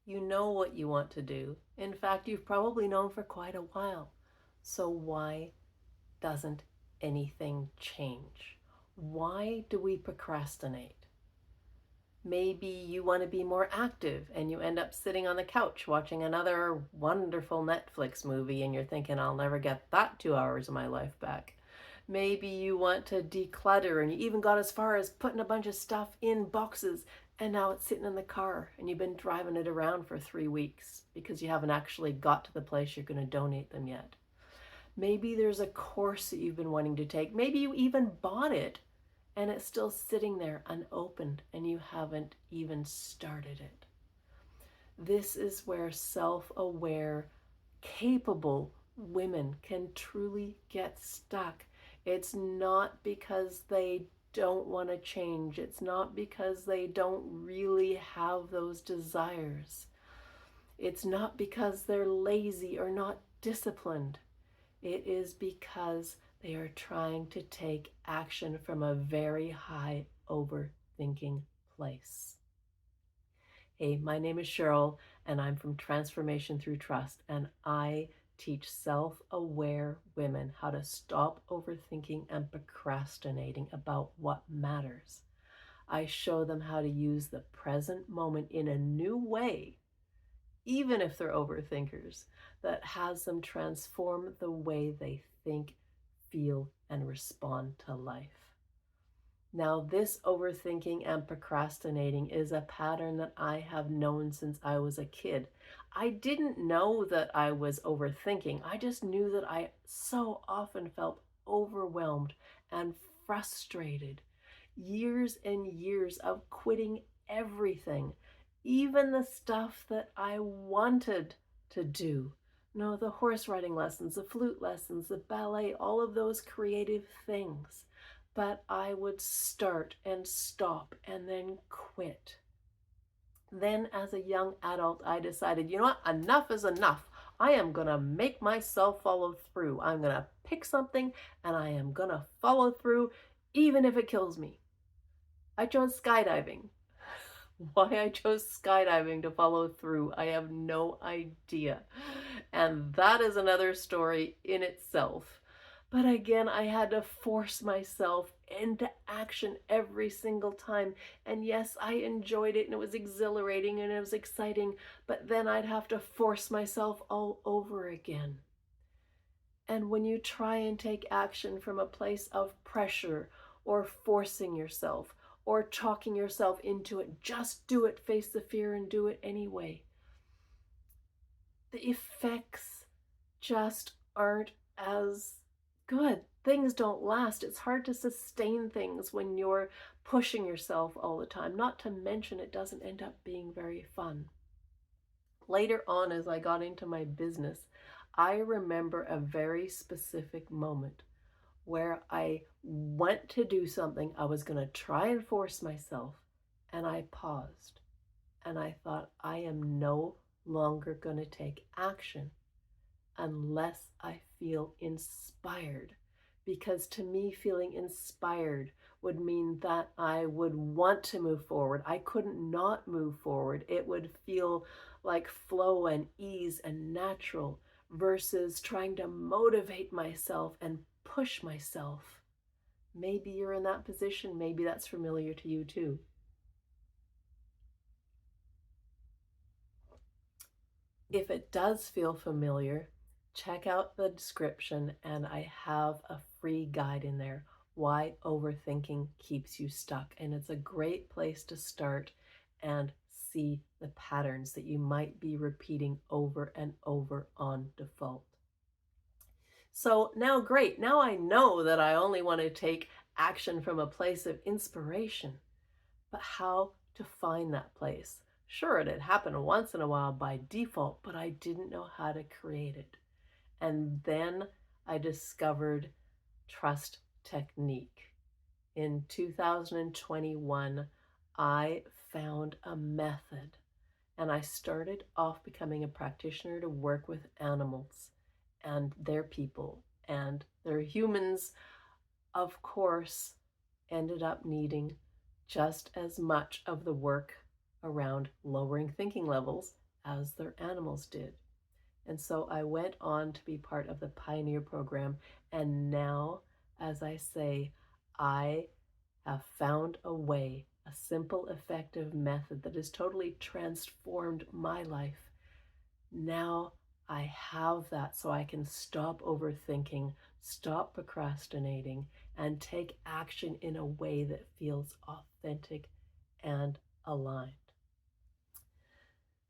You know what you want to do. In fact, you've probably known for quite a while. So why doesn't anything change? Why do we procrastinate? Maybe you want to be more active and you end up sitting on the couch watching another wonderful Netflix movie and you're thinking, I'll never get that 2 hours of my life back. Maybe you want to declutter and you even got as far as putting a bunch of stuff in boxes and now it's sitting in the car and you've been driving it around for 3 weeks because you haven't actually got to the place you're going to donate them yet. Maybe there's a course that you've been wanting to take. Maybe you even bought it and it's still sitting there unopened and you haven't even started it. This is where self-aware, capable women can truly get stuck. It's not because they don't want to change. It's not because they don't really have those desires. It's not because they're lazy or not disciplined. It is because they are trying to take action from a very high overthinking place. Hey, my name is Cheryl, and I'm from Transformation Through Trust, and I teach self-aware women how to stop overthinking and procrastinating about what matters. I show them how to use the present moment in a new way, even if they're overthinkers, that has them transform the way they think, feel, and respond to life. Now, this overthinking and procrastinating is a pattern that I have known since I was a kid. I didn't know that I was overthinking. I just knew that I so often felt overwhelmed and frustrated. Years and years of quitting everything, even the stuff that I wanted to do. No, the horse riding lessons, the flute lessons, the ballet, all of those creative things. But I would start and stop and then quit. Then as a young adult, I decided, you know what, enough is enough. I am going to make myself follow through. I'm going to pick something and I am going to follow through even if it kills me. I chose skydiving. Why I chose skydiving to follow through, I have no idea. And that is another story in itself. But again, I had to force myself into action every single time. And yes, I enjoyed it and it was exhilarating and it was exciting, but then I'd have to force myself all over again. And when you try and take action from a place of pressure or forcing yourself or talking yourself into it, just do it, face the fear and do it anyway, the effects just aren't as good. Things don't last. It's hard to sustain things when you're pushing yourself all the time. Not to mention it doesn't end up being very fun. Later on, as I got into my business, I remember a very specific moment where I went to do something. I was going to try and force myself, and I paused. And I thought, I am no longer going to take action unless I feel inspired. Because to me, feeling inspired would mean that I would want to move forward. I couldn't not move forward. It would feel like flow and ease and natural versus trying to motivate myself and push myself. Maybe you're in that position. Maybe that's familiar to you too. If it does feel familiar, check out the description and I have a free guide in there, Why Overthinking Keeps You Stuck. And it's a great place to start and see the patterns that you might be repeating over and over on default. So now, great, now I know that I only want to take action from a place of inspiration, but how to find that place? Sure, it had happened once in a while by default, but I didn't know how to create it. And then I discovered trust technique. In 2021, I found a method and I started off becoming a practitioner to work with animals and their people and their humans, of course, ended up needing just as much of the work around lowering thinking levels as their animals did. And so I went on to be part of the Pioneer program. And now, as I say, I have found a way, a simple, effective method that has totally transformed my life. Now I have that so I can stop overthinking, stop procrastinating, and take action in a way that feels authentic and aligned.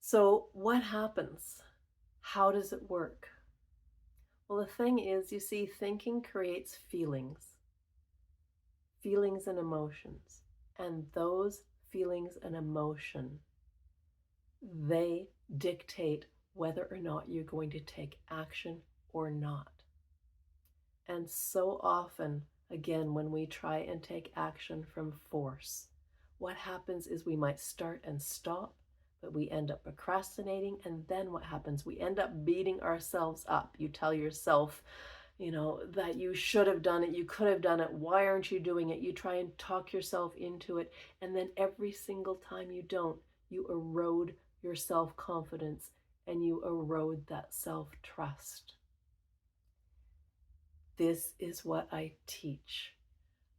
So, what happens? How does it work? Well, the thing is, you see, thinking creates feelings and emotions. And those feelings and emotion, they dictate whether or not you're going to take action or not. And so often, again, when we try and take action from force, what happens is we might start and stop, but we end up procrastinating. And then what happens? We end up beating ourselves up. You tell yourself, that you should have done it, you could have done it, why aren't you doing it? You try and talk yourself into it. And then every single time you don't, you erode your self-confidence and you erode that self-trust. This is what I teach.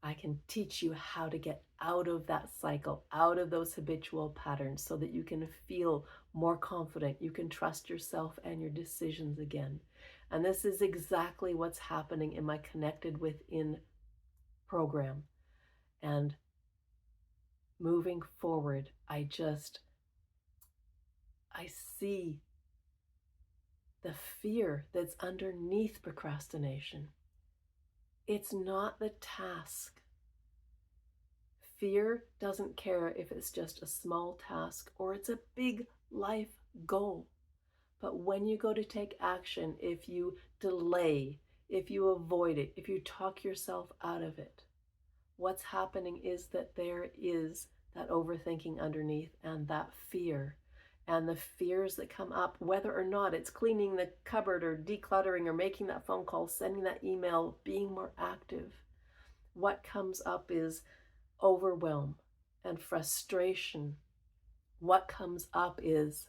I can teach you how to get out of that cycle, out of those habitual patterns so that you can feel more confident. You can trust yourself and your decisions again. And this is exactly what's happening in my Connected Within program. And moving forward, I see the fear that's underneath procrastination. It's not the task. Fear doesn't care if it's just a small task or it's a big life goal. But when you go to take action, if you delay, if you avoid it, if you talk yourself out of it, what's happening is that there is that overthinking underneath and that fear. And the fears that come up, whether or not it's cleaning the cupboard or decluttering or making that phone call, sending that email, being more active, what comes up is overwhelm and frustration. What comes up is,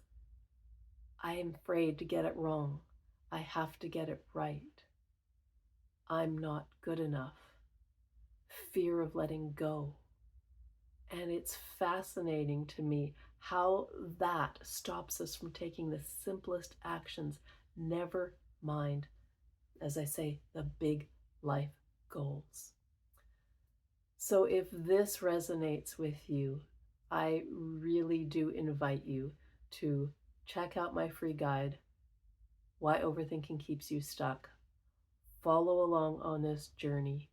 I am afraid to get it wrong. I have to get it right. I'm not good enough. Fear of letting go. And it's fascinating to me how that stops us from taking the simplest actions, never mind, as I say, the big life goals. So if this resonates with you, I really do invite you to check out my free guide, Why Overthinking Keeps You Stuck. Follow along on this journey.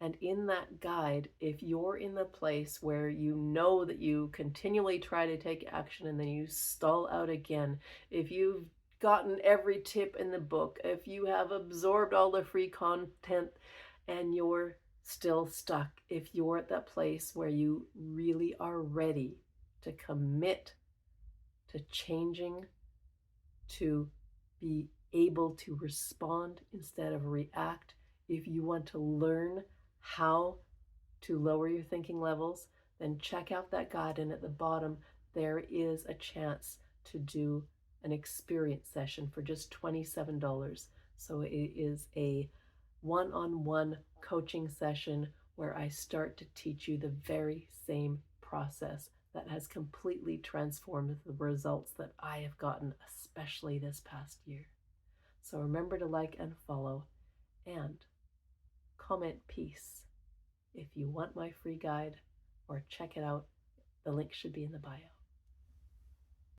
And in that guide, if you're in the place where you know that you continually try to take action and then you stall out again, if you've gotten every tip in the book, if you have absorbed all the free content and you're still stuck, if you're at that place where you really are ready to commit to changing, to be able to respond instead of react, if you want to learn how to lower your thinking levels, then check out that guide. And at the bottom, there is a chance to do an experience session for just $27. So it is a one-on-one coaching session where I start to teach you the very same process that has completely transformed the results that I have gotten, especially this past year. So remember to like and follow and comment peace if you want my free guide, or check it out. The link should be in the bio.